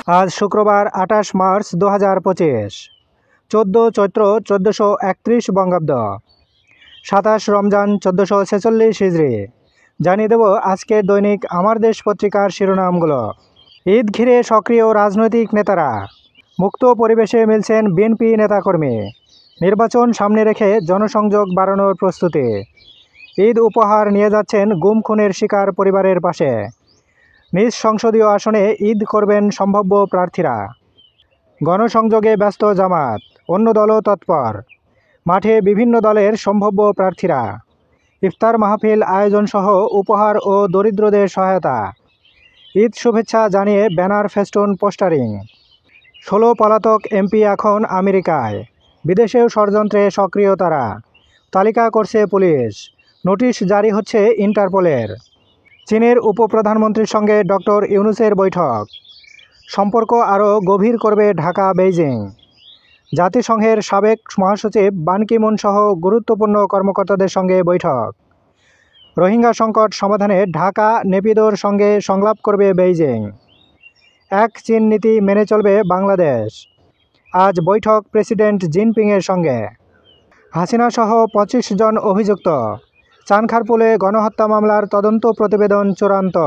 আজ শুক্রবার ২৮ মার্চ ২০২৫, ১৪ চৈত্র ১৪৩১ বঙ্গাব্দ, ২৭ রমজান ১৪৪৬ হিজরি। জানিয়ে দেব আজকের দৈনিক আমার দেশ পত্রিকার শিরোনামগুলো। ঈদ ঘিরে সক্রিয় রাজনৈতিক নেতারা, মুক্ত পরিবেশে মিলছেন বিএনপি নেতাকর্মী, নির্বাচন সামনে রেখে জনসংযোগ বাড়ানোর প্রস্তুতি, ঈদ উপহার নিয়ে যাচ্ছেন গুম খুনের শিকার পরিবারের পাশে, নিজ সংসদীয় আসনে ঈদ করবেন সম্ভাব্য প্রার্থীরা, গণসংযোগে ব্যস্ত জামাত, অন্য দলও তৎপর, মাঠে বিভিন্ন দলের সম্ভাব্য প্রার্থীরা, ইফতার মাহফিল আয়োজনসহ উপহার ও দরিদ্রদের সহায়তা, ঈদ শুভেচ্ছা জানিয়ে ব্যানার ফেস্টুন পোস্টারিং। ১৬ পলাতক এমপি এখন আমেরিকায়, বিদেশেও ষড়যন্ত্রে সক্রিয় তারা, তালিকা করছে পুলিশ, নোটিশ জারি হচ্ছে ইন্টারপোলের। চীনের উপপ্রধানমন্ত্রীর সঙ্গে ডক্টর ইউনূসের বৈঠক, সম্পর্ক আরও গভীর করবে ঢাকা বেইজিং। জাতিসংঘের সাবেক মহাসচিব বান কি মুন সহ গুরুত্বপূর্ণ কর্মকর্তাদের সঙ্গে বৈঠক। রোহিঙ্গা সংকট সমাধানে ঢাকা নেপিদোর সঙ্গে সংলাপ করবে বেইজিং। এক চীন নীতি মেনে চলবে বাংলাদেশ। আজ বৈঠক প্রেসিডেন্ট জিনপিংয়ের সঙ্গে। হাসিনাসহ ২৫ জন অভিযুক্ত, চানখারপুলে গণহত্যা মামলার তদন্ত প্রতিবেদন চূড়ান্ত।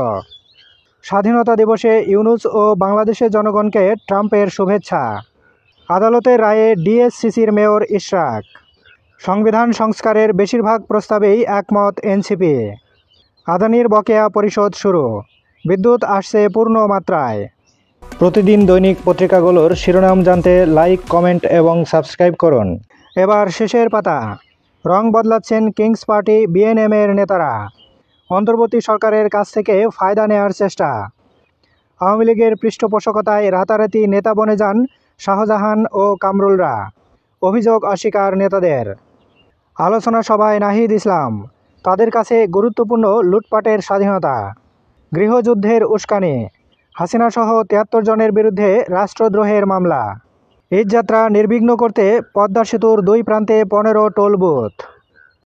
স্বাধীনতা দিবসে ইউনূস ও বাংলাদেশের জনগণকে ট্রাম্পের শুভেচ্ছা। আদালতের রায়ে ডিএসসিসির মেয়র ইশরাক। সংবিধান সংস্কারের বেশিরভাগ প্রস্তাবেই একমত এনসিপি। আদানির বকেয়া পরিশোধ শুরু, বিদ্যুৎ আসছে পূর্ণ মাত্রায়। প্রতিদিন দৈনিক পত্রিকাগুলোর শিরোনাম জানতে লাইক, কমেন্ট এবং সাবস্ক্রাইব করুন। এবার শেষের পাতা। রং বদলাচ্ছেন কিংস পার্টি বিএনএমের নেতারা, অন্তর্বর্তী সরকারের কাছ থেকে ফায়দা নেয়ার চেষ্টা। আওয়ামী লীগের পৃষ্ঠপোষকতায় রাতারাতি নেতা বনে যান শাহজাহান ও কামরুলরা, অভিযোগ অস্বীকার নেতাদের। আলোচনা সভায় নাহিদ ইসলাম, তাদের কাছে গুরুত্বপূর্ণ লুটপাটের স্বাধীনতা। গৃহযুদ্ধের উস্কানি, হাসিনাসহ ৭৩ জনের বিরুদ্ধে রাষ্ট্রদ্রোহের মামলা। ঈদযাত্রা নির্বিঘ্ন করতে পদ্মা সেতুর দুই প্রান্তে ১৫ টোল বুথ।